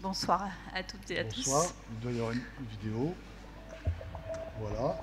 Bonsoir à toutes et à tous. Bonsoir, il doit y avoir une vidéo. Voilà.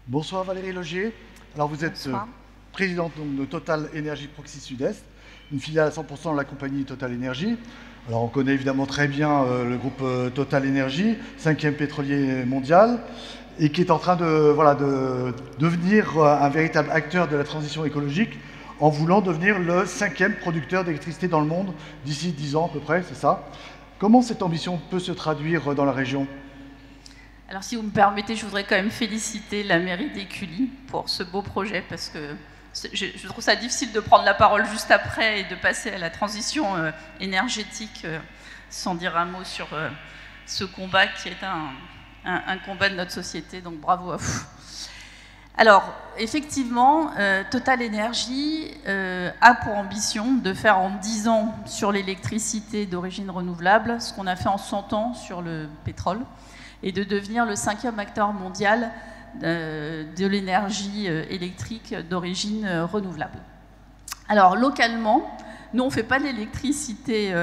Bonsoir Valérie Logier. Alors vous êtes présidente donc, de Total Énergie Proxy Sud-Est, une filiale à 100% de la compagnie Total Énergie. Alors on connaît évidemment très bien le groupe Total Énergie, 5e pétrolier mondial, et qui est en train de devenir un véritable acteur de la transition écologique en voulant devenir le 5e producteur d'électricité dans le monde d'ici 10 ans à peu près, c'est ça. Comment cette ambition peut se traduire dans la région ? Alors si vous me permettez, je voudrais quand même féliciter la mairie d'Écully pour ce beau projet, parce que je trouve ça difficile de prendre la parole juste après et de passer à la transition énergétique sans dire un mot sur ce combat qui est un combat de notre société, donc bravo à vous. Alors, effectivement, Total Énergie a pour ambition de faire en 10 ans sur l'électricité d'origine renouvelable ce qu'on a fait en 100 ans sur le pétrole, et de devenir le 5e acteur mondial de l'énergie électrique d'origine renouvelable. Alors, localement, nous, on ne fait pas de l'électricité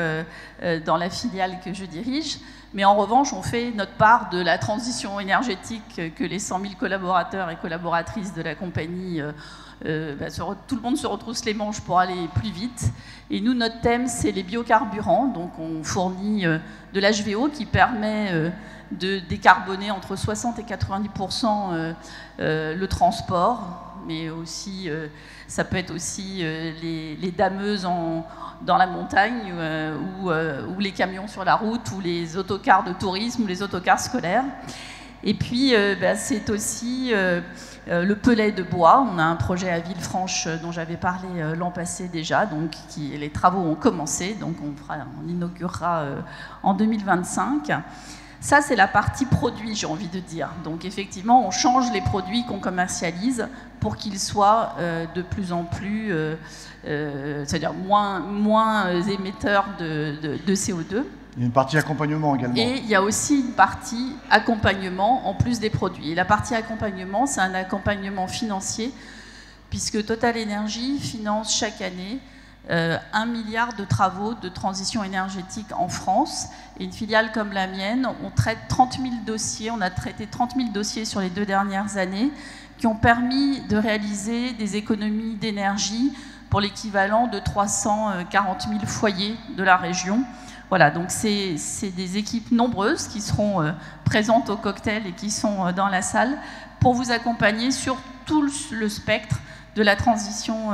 dans la filiale que je dirige, mais en revanche, on fait notre part de la transition énergétique que les 100 000 collaborateurs et collaboratrices de la compagnie, tout le monde se retrousse les manches pour aller plus vite. Et nous, notre thème, c'est les biocarburants. Donc, on fournit de l'HVO qui permet de décarboner entre 60 et 90% le transport, mais aussi, ça peut être aussi les dameuses dans la montagne ou les camions sur la route ou les autocars de tourisme ou les autocars scolaires. Et puis, c'est aussi le pellet de bois. On a un projet à Villefranche dont j'avais parlé l'an passé déjà, donc les travaux ont commencé, donc on inaugurera en 2025. Ça, c'est la partie produit, j'ai envie de dire. Donc, effectivement, on change les produits qu'on commercialise pour qu'ils soient de plus en plus, c'est-à-dire moins émetteurs de CO2. Il y a une partie accompagnement également. Et il y a aussi une partie accompagnement en plus des produits. Et la partie accompagnement, c'est un accompagnement financier, puisque Total Énergie finance chaque année 1 milliard de travaux de transition énergétique en France. Et une filiale comme la mienne, on traite 30 000 dossiers, on a traité 30 000 dossiers sur les 2 dernières années qui ont permis de réaliser des économies d'énergie pour l'équivalent de 340 000 foyers de la région. Voilà, donc c'est des équipes nombreuses qui seront présentes au cocktail et qui sont dans la salle pour vous accompagner sur tout le spectre de la transition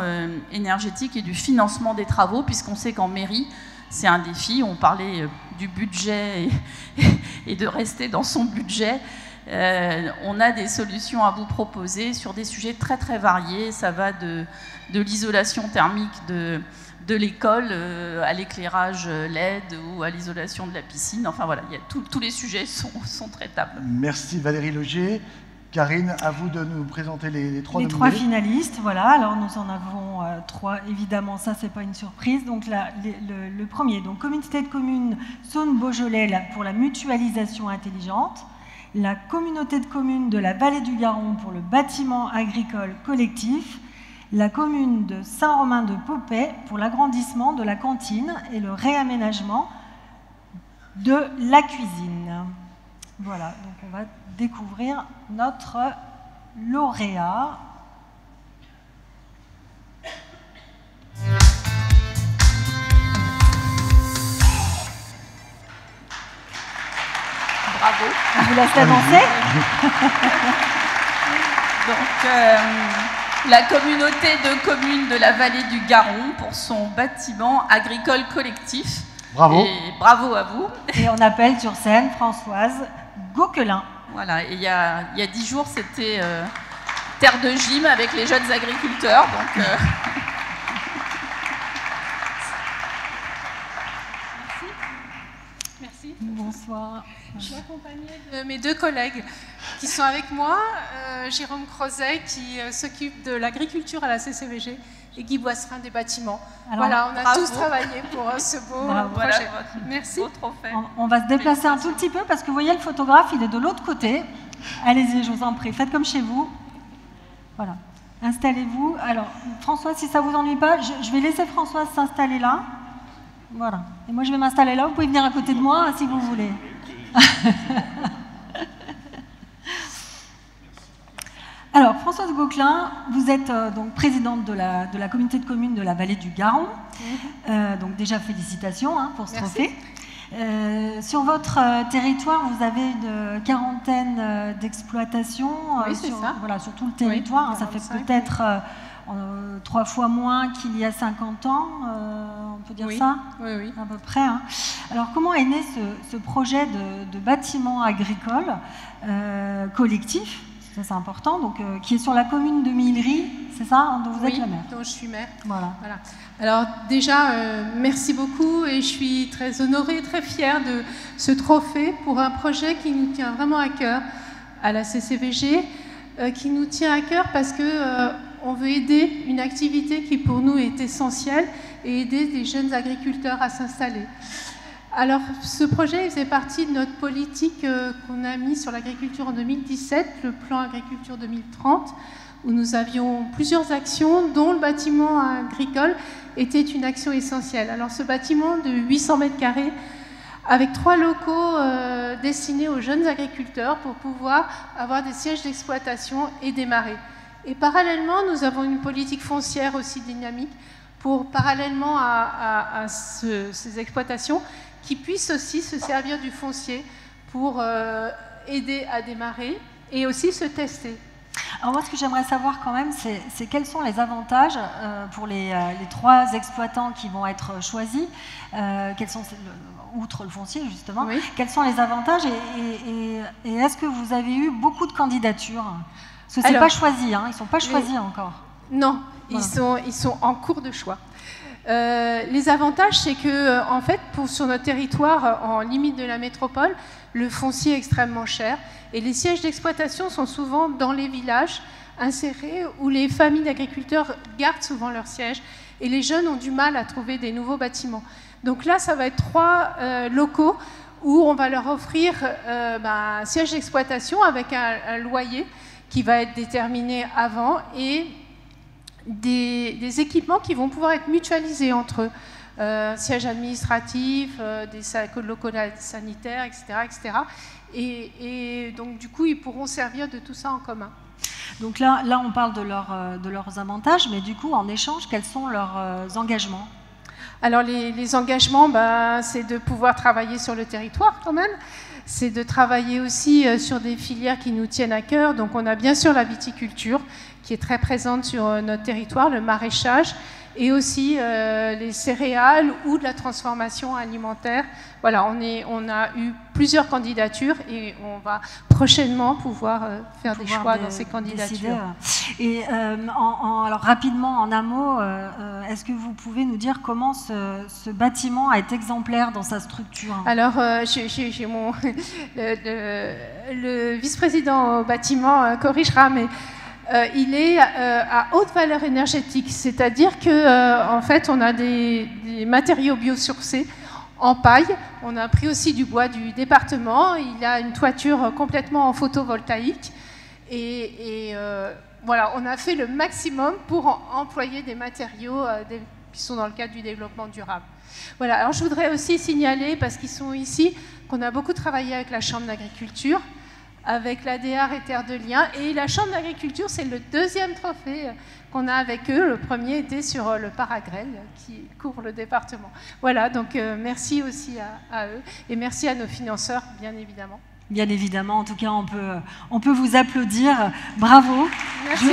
énergétique et du financement des travaux, puisqu'on sait qu'en mairie, c'est un défi. On parlait du budget et de rester dans son budget. On a des solutions à vous proposer sur des sujets très très variés. Ça va de l'isolation thermique de l'école à l'éclairage LED ou à l'isolation de la piscine. Enfin voilà, tous les sujets sont traitables. Merci Valérie Logier. Karine, à vous de nous présenter les trois nominés. Les 3 finalistes, voilà. Alors nous en avons 3, évidemment, ça c'est pas une surprise. Donc le premier, donc communauté de communes Saône-Beaujolais pour la mutualisation intelligente, la communauté de communes de la Vallée du Garonne pour le bâtiment agricole collectif, la commune de Saint-Romain-de-Popay pour l'agrandissement de la cantine et le réaménagement de la cuisine. Voilà, donc on va découvrir notre lauréat. Bravo. Je vous laisse l'annoncer. Donc, la communauté de communes de la vallée du Garon pour son bâtiment agricole collectif. Bravo. Et bravo à vous. Et on appelle sur scène Françoise Gauquelin. Voilà, et il y a 10 jours, c'était terre de gym avec les jeunes agriculteurs. Donc, Merci. Bonsoir. Je suis accompagnée de mes deux collègues qui sont avec moi, Jérôme Crozet qui s'occupe de l'agriculture à la CCVG et Guy Boisserin des bâtiments. Alors, voilà, on a bravo. tous travaillé pour ce beau Bravo. projet. voilà, Merci. beau trophée. On va se déplacer un tout petit peu parce que vous voyez le photographe, il est de l'autre côté. Allez-y, je vous en prie, faites comme chez vous. Voilà, installez-vous. Alors, Françoise, si ça ne vous ennuie pas, je vais laisser Françoise s'installer là. Voilà, et moi je vais m'installer là, vous pouvez venir à côté de moi si vous voulez. Alors, Françoise Gauquelin, vous êtes donc présidente de la communauté de communes de la vallée du Garon. Donc déjà, félicitations pour ce trophée. Sur votre territoire, vous avez une quarantaine d'exploitations. Oui, c'est ça. Voilà, sur tout le territoire. Oui, ça fait 45. peut-être 3 fois moins qu'il y a 50 ans, on peut dire Oui. ça Oui, oui. à peu près. Alors, comment est né ce projet de bâtiment agricole collectif, ça c'est important, donc, qui est sur la commune de Millery, c'est ça, dont vous êtes Oui, la maire? dont je suis maire. Voilà. Voilà. Alors déjà, merci beaucoup et je suis très honorée, très fière de ce trophée pour un projet qui nous tient vraiment à cœur à la CCVG, qui nous tient à cœur parce que on veut aider une activité qui pour nous est essentielle et aider des jeunes agriculteurs à s'installer. Alors ce projet il faisait partie de notre politique qu'on a mis sur l'agriculture en 2017, le plan agriculture 2030, où nous avions plusieurs actions dont le bâtiment agricole était une action essentielle. Alors ce bâtiment de 800 mètres carrés avec 3 locaux destinés aux jeunes agriculteurs pour pouvoir avoir des sièges d'exploitation et démarrer. Et parallèlement, nous avons une politique foncière aussi dynamique pour, parallèlement à ces exploitations, qui puissent aussi se servir du foncier pour aider à démarrer et aussi se tester. Alors moi, ce que j'aimerais savoir quand même, c'est quels sont les avantages pour les 3 exploitants qui vont être choisis, quels sont, outre le foncier justement, Oui. quels sont les avantages et est-ce que vous avez eu beaucoup de candidatures? Parce que c'est pas choisi, ils ne sont pas choisis encore. Non, Voilà. ils sont en cours de choix. Les avantages, c'est que, en fait, sur notre territoire, en limite de la métropole, le foncier est extrêmement cher et les sièges d'exploitation sont souvent dans les villages insérés où les familles d'agriculteurs gardent souvent leurs sièges et les jeunes ont du mal à trouver des nouveaux bâtiments. Donc là, ça va être 3 locaux où on va leur offrir un siège d'exploitation avec un loyer qui va être déterminé avant et des équipements qui vont pouvoir être mutualisés entre eux. Siège administratif, des locaux sanitaires, etc. etc. Et donc, du coup, ils pourront servir de tout ça en commun. Donc là on parle de leurs avantages, mais du coup, en échange, quels sont leurs engagements? Alors, les engagements, c'est de pouvoir travailler sur le territoire quand même. C'est de travailler aussi sur des filières qui nous tiennent à cœur. Donc, on a bien sûr la viticulture qui est très présente sur notre territoire, le maraîchage, et aussi les céréales ou de la transformation alimentaire. Voilà, on a eu plusieurs candidatures et on va prochainement pouvoir faire des choix dans ces candidatures. Et alors rapidement, en un mot, est-ce que vous pouvez nous dire comment ce bâtiment est exemplaire dans sa structure? Alors, j'ai le vice-président au bâtiment corrigera, mais il est à haute valeur énergétique, c'est-à-dire que en fait, on a des matériaux biosourcés en paille. On a pris aussi du bois du département. Il a une toiture complètement en photovoltaïque et voilà, on a fait le maximum pour employer des matériaux qui sont dans le cadre du développement durable. Voilà, alors je voudrais aussi signaler, parce qu'ils sont ici, qu'on a beaucoup travaillé avec la Chambre d'agriculture, avec l'ADR et Terre de Liens, et la Chambre d'agriculture, c'est le deuxième trophée qu'on a avec eux. Le premier était sur le Paragrel, qui couvre le département. Voilà, donc merci aussi à eux, et merci à nos financeurs, bien évidemment. Bien évidemment, en tout cas, on peut vous applaudir. Bravo. Merci.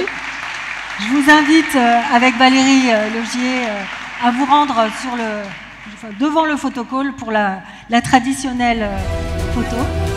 Je vous invite, avec Valérie Logier, à vous rendre devant le photocall pour la traditionnelle photo.